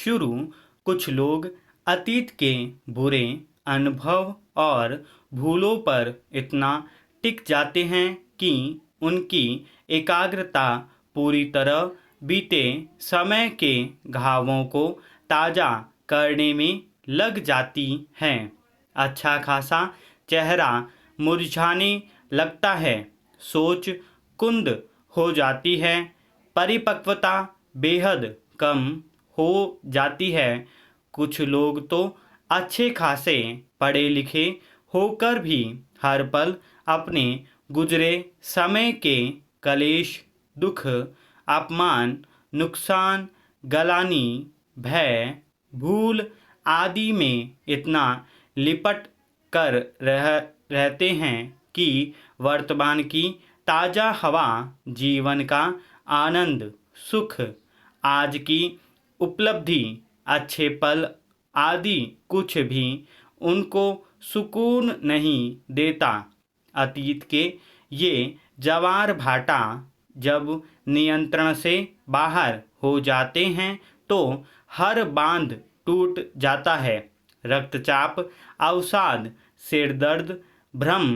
शुरू कुछ लोग अतीत के बुरे अनुभव और भूलों पर इतना टिक जाते हैं कि उनकी एकाग्रता पूरी तरह बीते समय के घावों को ताज़ा करने में लग जाती है। अच्छा खासा चेहरा मुरझाने लगता है, सोच कुंद हो जाती है, परिपक्वता बेहद कम हो जाती है। कुछ लोग तो अच्छे खासे पढ़े लिखे होकर भी हर पल अपने गुजरे समय के कलेश, दुख, अपमान, नुकसान, गलानी, भय, भूल आदि में इतना लिपट कर रहते हैं कि वर्तमान की ताज़ा हवा, जीवन का आनंद, सुख, आज की उपलब्धि, अच्छे पल आदि कुछ भी उनको सुकून नहीं देता। अतीत के ये जवार भाटा जब नियंत्रण से बाहर हो जाते हैं तो हर बांध टूट जाता है। रक्तचाप, अवसाद, सिरदर्द, भ्रम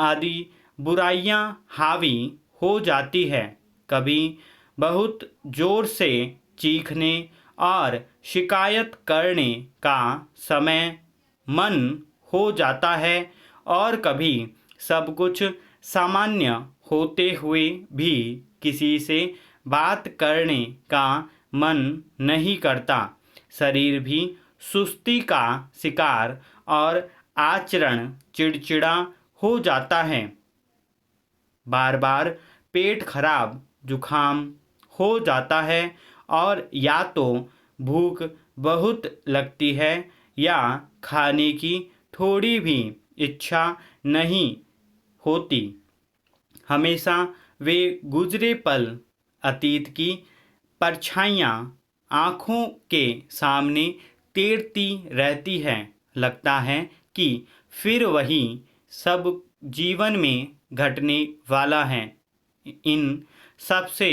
आदि बुराइयां हावी हो जाती है। कभी बहुत जोर से चीखने और शिकायत करने का समय मन हो जाता है और कभी सब कुछ सामान्य होते हुए भी किसी से बात करने का मन नहीं करता। शरीर भी सुस्ती का शिकार और आचरण चिड़चिड़ा हो जाता है। बार बार पेट खराब, जुखाम हो जाता है और या तो भूख बहुत लगती है या खाने की थोड़ी भी इच्छा नहीं होती। हमेशा वे गुजरे पल, अतीत की परछाइयाँ आँखों के सामने तैरती रहती है। लगता है कि फिर वही सब जीवन में घटने वाला है। इन सब से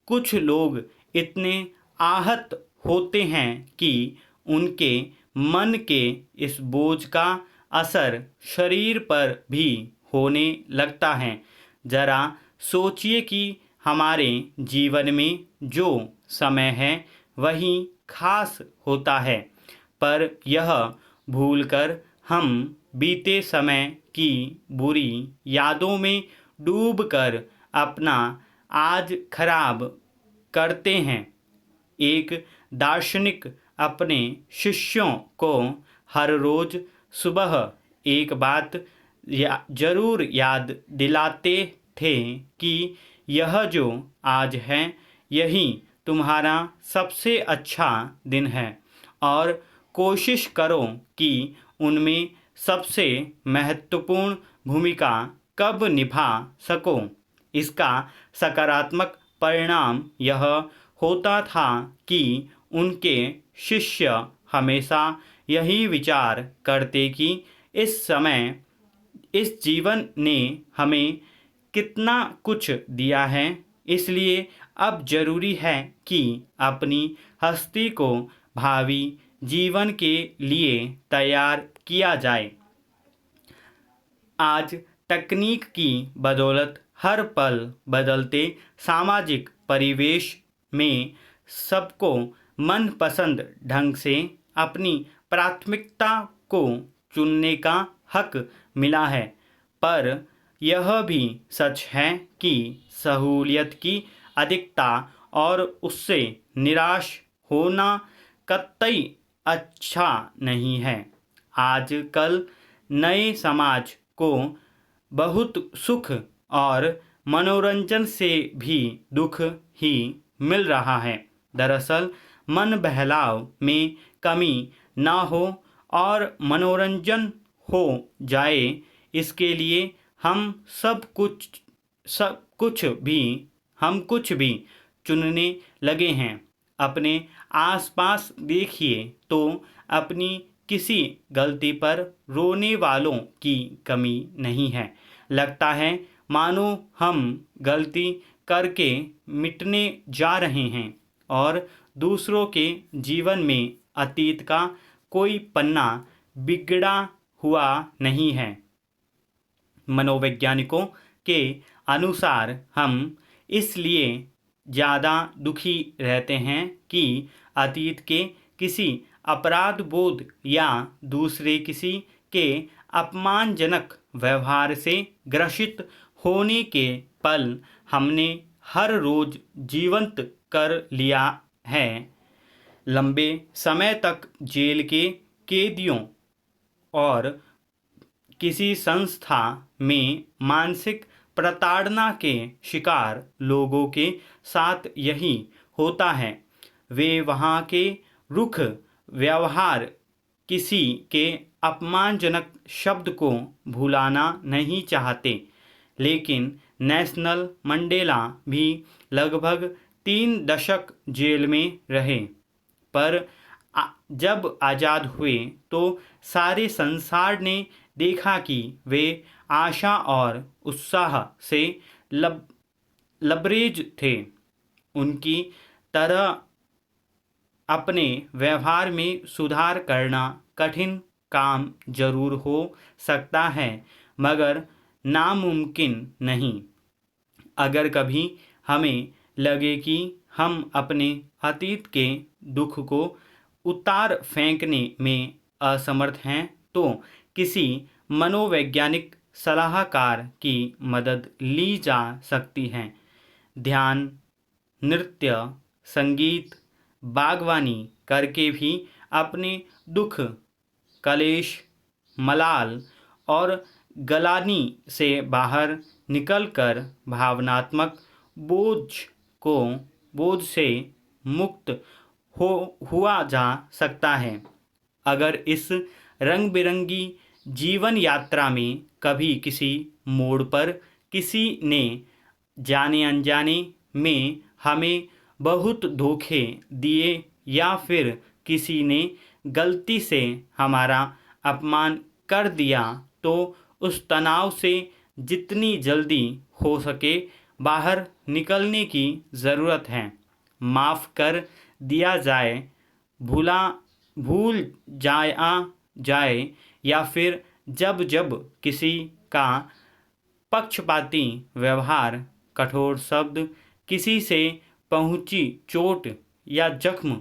कुछ लोग इतने आहत होते हैं कि उनके मन के इस बोझ का असर शरीर पर भी होने लगता है। जरा सोचिए कि हमारे जीवन में जो समय है वही खास होता है, पर यह भूलकर हम बीते समय की बुरी यादों में डूबकर अपना आज खराब करते हैं। एक दार्शनिक अपने शिष्यों को हर रोज सुबह एक बात जरूर याद दिलाते थे कि यह जो आज है यही तुम्हारा सबसे अच्छा दिन है और कोशिश करो कि उनमें सबसे महत्वपूर्ण भूमिका कब निभा सको। इसका सकारात्मक परिणाम यह होता था कि उनके शिष्य हमेशा यही विचार करते कि इस जीवन ने हमें कितना कुछ दिया है, इसलिए अब जरूरी है कि अपनी हस्ती को भावी जीवन के लिए तैयार किया जाए। आज तकनीक की बदौलत हर पल बदलते सामाजिक परिवेश में सबको मनपसंद ढंग से अपनी प्राथमिकता को चुनने का हक मिला है, पर यह भी सच है कि सहूलियत की अधिकता और उससे निराश होना कतई अच्छा नहीं है। आजकल नए समाज को बहुत सुख और मनोरंजन से भी दुख ही मिल रहा है। दरअसल मन बहलाव में कमी ना हो और मनोरंजन हो जाए, इसके लिए हम कुछ भी चुनने लगे हैं। अपने आसपास देखिए तो अपनी किसी गलती पर रोने वालों की कमी नहीं है। लगता है मानो हम गलती करके मिटने जा रहे हैं और दूसरों के जीवन में अतीत का कोई पन्ना बिगड़ा हुआ नहीं है। मनोवैज्ञानिकों के अनुसार हम इसलिए ज़्यादा दुखी रहते हैं कि अतीत के किसी अपराध बोध या दूसरे किसी के अपमानजनक व्यवहार से ग्रसित होने के पल हमने हर रोज जीवंत कर लिया है। लंबे समय तक जेल के कैदियों और किसी संस्था में मानसिक प्रताड़ना के शिकार लोगों के साथ यही होता है। वे वहाँ के रुख व्यवहार, किसी के अपमानजनक शब्द को भुलाना नहीं चाहते। लेकिन नेल्सन मंडेला भी लगभग 3 दशक जेल में रहे, पर जब आज़ाद हुए तो सारे संसार ने देखा कि वे आशा और उत्साह से लबरेज थे। उनकी तरह अपने व्यवहार में सुधार करना कठिन काम जरूर हो सकता है, मगर नामुमकिन नहीं। अगर कभी हमें लगे कि हम अपने अतीत के दुख को उतार फेंकने में असमर्थ हैं, तो किसी मनोवैज्ञानिक सलाहकार की मदद ली जा सकती है। ध्यान, नृत्य, संगीत, बागवानी करके भी अपने दुख, कलेश, मलाल और गलानी से बाहर निकलकर भावनात्मक बोझ से मुक्त हुआ जा सकता है। अगर इस रंग बिरंगी जीवन यात्रा में कभी किसी मोड़ पर किसी ने जाने अनजाने में हमें बहुत धोखे दिए या फिर किसी ने गलती से हमारा अपमान कर दिया, तो उस तनाव से जितनी जल्दी हो सके बाहर निकलने की ज़रूरत है। माफ़ कर दिया जाए, भूल जाए या फिर जब किसी का पक्षपाती व्यवहार, कठोर शब्द, किसी से पहुंची चोट या जख्म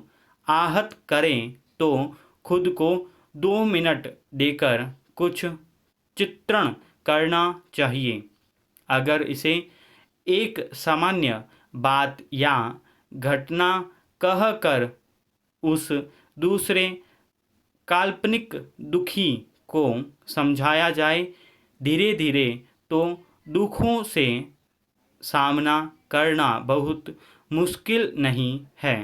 आहत करें, तो खुद को 2 मिनट देकर कुछ चित्रण करना चाहिए। अगर इसे एक सामान्य बात या घटना कहकर उस दूसरे काल्पनिक दुखी को समझाया जाए, धीरे धीरे तो दुखों से सामना करना बहुत मुश्किल नहीं है।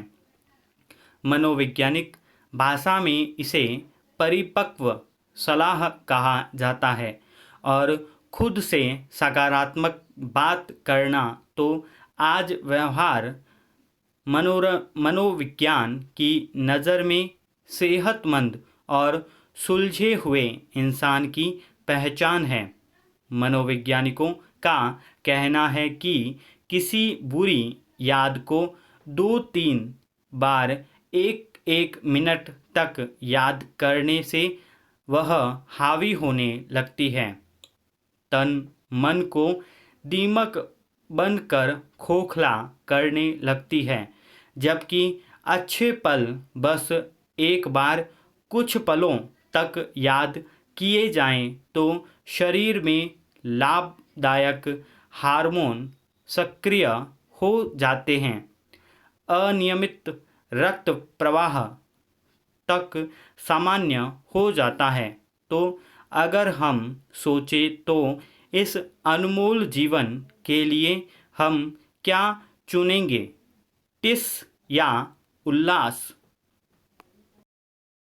मनोवैज्ञानिक भाषा में इसे परिपक्व सलाह कहा जाता है, और खुद से सकारात्मक बात करना तो आज व्यवहार मनोविज्ञान की नज़र में सेहतमंद और सुलझे हुए इंसान की पहचान है। मनोवैज्ञानिकों का कहना है कि किसी बुरी याद को 2-3 बार एक मिनट तक याद करने से वह हावी होने लगती है, तन मन को दीमक बनकर खोखला करने लगती है। जबकि अच्छे पल बस एक बार कुछ पलों तक याद किए जाएं, तो शरीर में लाभदायक हार्मोन सक्रिय हो जाते हैं। अनियमित रक्त प्रवाह तक सामान्य हो जाता है। तो अगर हम सोचें तो इस अनमोल जीवन के लिए हम क्या चुनेंगे, टिस या उल्लास?